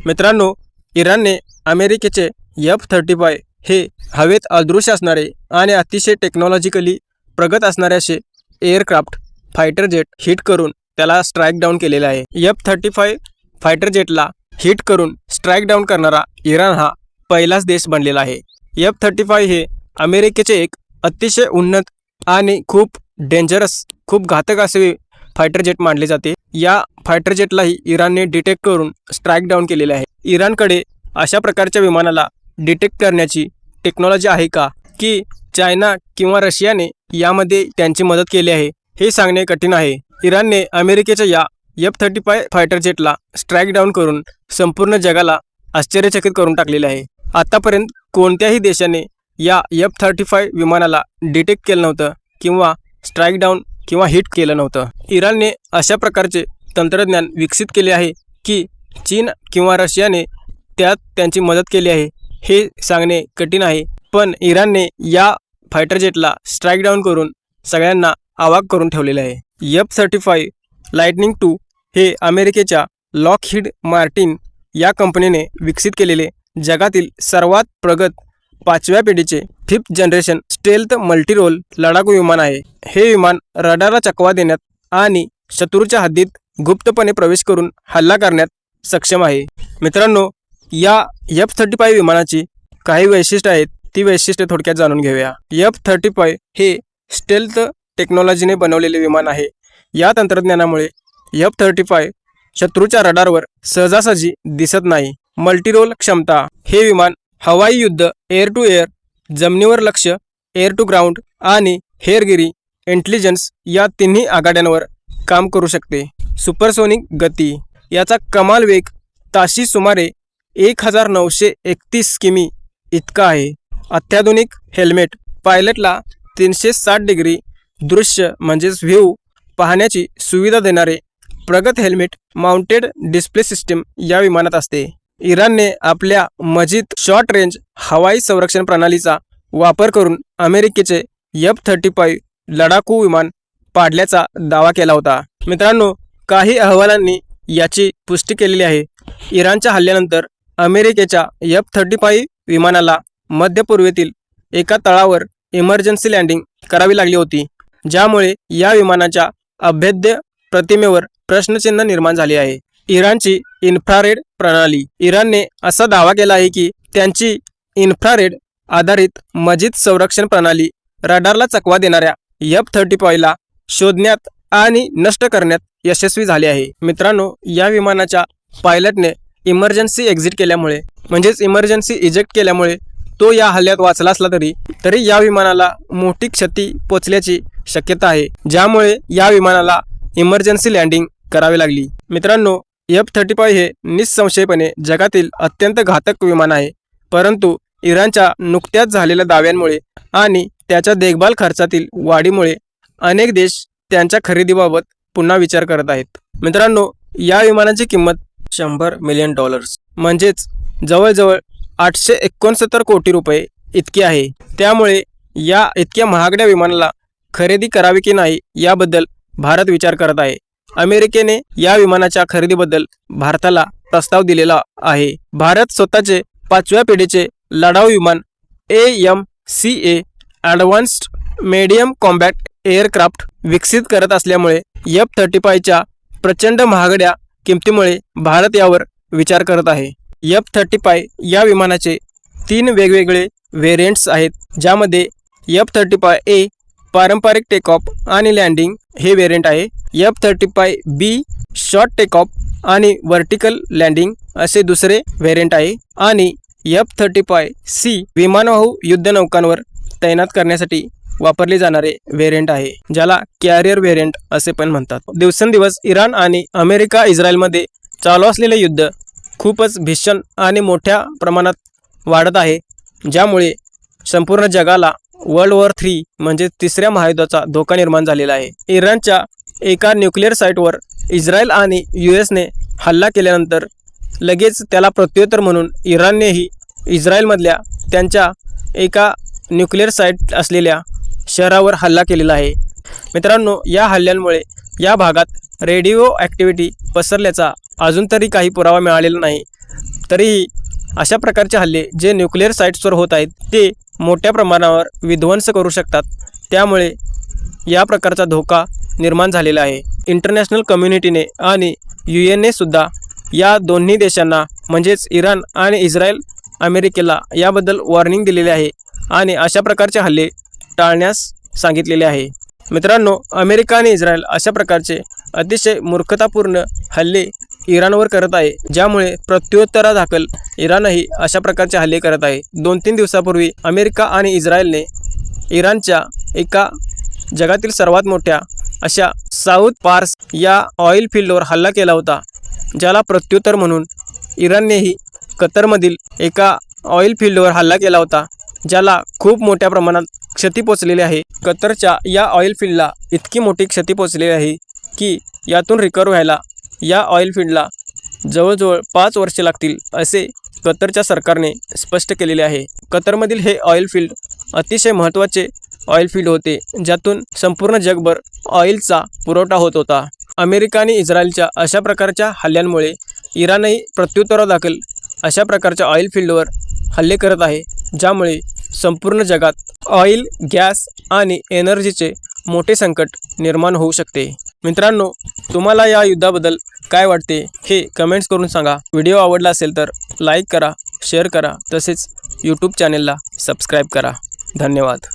मित्रांनो, इराणने अमेरिकेचे F-35 हे हवेत अदृश्य असणारे आणि अतिशय टेक्नॉलॉजिकली प्रगत असणारे असे एअरक्राफ्ट फायटर जेट हिट करून त्याला स्ट्राईक डाऊन केलेले आहे। F-35 फायटर जेटला हिट करून स्ट्राईक डाऊन करणारा इराण हा पहिलाच देश बनलेला आहे। F-35 हे अमेरिकेचे एक अतिशय उन्नत आणि खूप डेंजरस, खूप घातक असे फायटर जेट मानले जाते। या फायटर जेटलाही इराणने डिटेक्ट करून स्ट्राईक डाऊन केलेले आहे। इराणकडे अशा प्रकारच्या विमानाला डिटेक्ट करण्याची टेक्नॉलॉजी आहे का, की चायना किंवा रशियाने यामध्ये त्यांची मदत केली आहे, हे सांगणे कठीण आहे। इराणने अमेरिकेच्या या F-35 फायटर जेटला स्ट्राईक डाऊन करून संपूर्ण जगाला आश्चर्यचकित करून टाकलेले आहे। आतापर्यंत कोणत्याही देशाने या F-35 विमानाला डिटेक्ट केलं नव्हतं किंवा स्ट्राईक डाऊन किंवा हिट केलं नव्हतं। इराणने अशा प्रकारचे तंत्रज्ञान विकसित केले आहे की चीन किंवा रशियाने त्यात त्यांची मदत केली आहे, हे सांगणे कठीण आहे। पण इराणने या फायटर जेटला स्ट्राईक डाऊन करून सगळ्यांना अवाक करून ठेवलेले आहे। F-35 लाइटनिंग II हे अमेरिकेच्या लॉकहीड मार्टिन या कंपनीने विकसित केलेले जगातील सर्वात प्रगत 5व्या पिढीचे 5th जनरेशन स्टेल्थ मल्टीरोल लढाकू विमान आहे। हे विमान रडारला चकवा देण्यात आणि शत्रूच्या हद्दीत गुप्तपणे प्रवेश करून हल्ला करण्यात सक्षम आहे। मित्रांनो, या F-35 विमानाची काही वैशिष्ट्ये आहेत, ती वैशिष्ट्ये थोडक्यात जाणून घेऊया। F-35 हे स्टेल्थ टेक्नॉलॉजीने बनवलेले विमान आहे। या तंत्रज्ञानामुळे F-35 शत्रूच्या रडारवर सहजासहजी दिसत नाही। मल्टीरोल क्षमता, हे विमान हवाई युद्ध, एअर टू एअर, जमिनीवर लक्ष, एअर टू ग्राउंड आणि हेरगिरी इंटेलिजन्स या तिन्ही आघाड्यांवर काम करू शकते। सुपरसोनिक गती, याचा कमाल वेग ताशी सुमारे 1931 किमी इतका आहे। अत्याधुनिक हेल्मेट, पायलटला 360 डिग्री दृश्य म्हणजेच व्ह्यू पाहण्याची सुविधा देणारे प्रगत हेल्मेट माउंटेड डिस्प्ले सिस्टीम या विमानात असते। इराणने आपल्या मजीद शॉर्ट रेंज हवाई संरक्षण प्रणालीचा वापर करून अमेरिकेचे F-35 लढाकू विमान पाडल्याचा दावा केला होता। मित्रांनो, काही अहवालांनी याची पुष्टी केलेली आहे। इराणच्या हल्ल्यानंतर अमेरिकेच्या F-35 विमानाला मध्य पूर्वेतील एका तळावर इमर्जन्सी लँडिंग करावी लागली होती, ज्यामुळे या विमानाच्या अभेद्य प्रतिमेवर प्रश्नचिन्ह निर्माण झाले आहे। इराणची इन्फ्रारेड प्रणाली, इराणने असा दावा केला आहे की त्यांची इन्फ्रारेड आधारित मजीद संरक्षण प्रणाली रडारला चकवा देणाऱ्या F-35 ला शोधण्यात आणि नष्ट करण्यात यशस्वी झाले आहे। मित्रांनो, या विमानाच्या पायलटने इमर्जन्सी एक्झिट केल्यामुळे म्हणजेच इमर्जन्सी इजेक्ट केल्यामुळे तो या हल्ल्यात वाचला असला तरी या विमानाला मोठी क्षती पोचल्याची शक्यता आहे, ज्यामुळे या विमानाला इमर्जन्सी लँडिंग करावी लागली। मित्रांनो, F-35 हे निसंशयपणे जगातील अत्यंत घातक विमान आहे, परंतु इराणच्या नुकत्याच झालेल्या दाव्यांमुळे आणि त्याच्या देखभाल खर्चातील वाढीमुळे अनेक देश त्यांच्या खरेदीबाबत पुन्हा विचार करत आहेत। मित्रांनो, या विमानाची किंमत $100 मिलियन म्हणजेच जवळजवळ 869 कोटी रुपये इतकी आहे। त्यामुळे या इतक्या महागड्या विमानाला खरेदी करावी की नाही याबद्दल भारत विचार करत आहे। अमेरिकेने या विमानाच्या खरेदीबद्दल भारताला प्रस्ताव दिलेला आहे। भारत स्वतःचे 5व्या पिढीचे लढाऊ विमान AMCA advanced medium combat aircraft विकसित करत असल्यामुळे F-35 च्या प्रचंड महागड्या किमतीमुळे भारत यावर विचार करत आहे। F-35 या विमानाचे 3 वेगवेगळे व्हेरियंट्स आहेत, ज्यामध्ये F-35A पारंपरिक टेकऑफ आणि लँडिंग हे व्हेरियंट आहे, F-35B शॉर्ट टेकऑफ आणि वर्टिकल लँडिंग असे दुसरे व्हेरियंट आहे आणि F-35C विमानवाहू युद्धनौकांवर तैनात करण्यासाठी वापरले जाणारे व्हेरियंट आहे, ज्याला कॅरियर व्हेरियंट असे पण म्हणतात। दिवसेंदिवस इराण आणि अमेरिका इस्रायलमध्ये चालू असलेले युद्ध खूपच भीषण आणि मोठ्या प्रमाणात वाढत आहे, ज्यामुळे संपूर्ण जगाला वर्ल्ड वॉर 3 म्हणजे तिसऱ्या महायुद्धाचा धोका निर्माण झालेला आहे। इराणच्या एका न्यूक्लिअर साईटवर इस्रायल आणि US ने हल्ला केल्यानंतर लगेच त्याला प्रत्युत्तर म्हणून इराणनेही इस्रायलमधल्या त्यांच्या एका न्यूक्लिअर साईट असलेल्या शहरावर हल्ला केलेला आहे। मित्रांनो, या हल्ल्यांमुळे या भागात रेडिओ ॲक्टिव्हिटी पसरल्याचा अजून तरी काही पुरावा मिळालेला नाही, तरीही अशा प्रकारचे हल्ले जे न्यूक्लिअर साईट्सवर होत आहेत ते मोठ्या प्रमाणावर विध्वंस करू शकतात. त्यामुळे या प्रकारचा धोका निर्माण झालेला आहे. इंटरनॅशनल कम्युनिटीने आणि UN सुद्धा या दोन्ही देशांना म्हणजेच इराण आणि इस्रायल अमेरिकेला याबद्दल वॉर्निंग दिलेले आहे आणि अशा प्रकारचे हल्ले टाळण्यास सांगितलेले आहे. मित्रांनो, अमेरिका आणि इस्रायल अशा प्रकारचे अतिशय मूर्खतापूर्ण हल्ले इराणवर करत आहे, ज्यामुळे प्रत्युत्तरादाखल इराणही अशा प्रकारचे हल्ले करत आहे. 2-3 दिवसापूर्वी अमेरिका आणि इस्रायलने इराणच्या एका जगातील सर्वात मोठ्या अशा साऊथ पार्स या ऑइल फील्डवर हल्ला केला होता, ज्याला प्रत्युत्तर म्हणून इराणनेही कतरमधील एका ऑइल फील्डवर हल्ला केला होता, ज्याला खूप मोठ्या प्रमाणात क्षती पोचलेली आहे. कतरच्या या ऑइल फील्डला इतकी मोठी क्षती पोचलेली आहे की यातून रिकवर व्हायला या ऑइल फील्डला जवळजवळ 5 वर्षे लागतील असे कतरच्या सरकारने स्पष्ट केलेले आहे. कतरमधील हे ऑइल फील्ड अतिशय महत्त्वाचे ऑइल फील्ड होते, ज्यातून संपूर्ण जगभर ऑइलचा पुरवठा होत होता. अमेरिका आणि इस्रायलच्या अशा प्रकारच्या हल्ल्यांमुळे इराणही प्रत्युत्तरादाखल अशा प्रकारच्या ऑइल फील्डवर हल्ले करत आहे, ज्यामुळे संपूर्ण जगात ऑइल, गॅस आणि एनर्जीचे मोठे संकट निर्माण होऊ शकते. मित्रांनो, तुम्हाला या युद्धाबद्दल काय वाटते हे कमेंट्स करून सांगा. व्हिडिओ आवडला असेल तर लाईक करा, शेअर करा, तसेच यूट्यूब चॅनेलला सबस्क्राईब करा. धन्यवाद.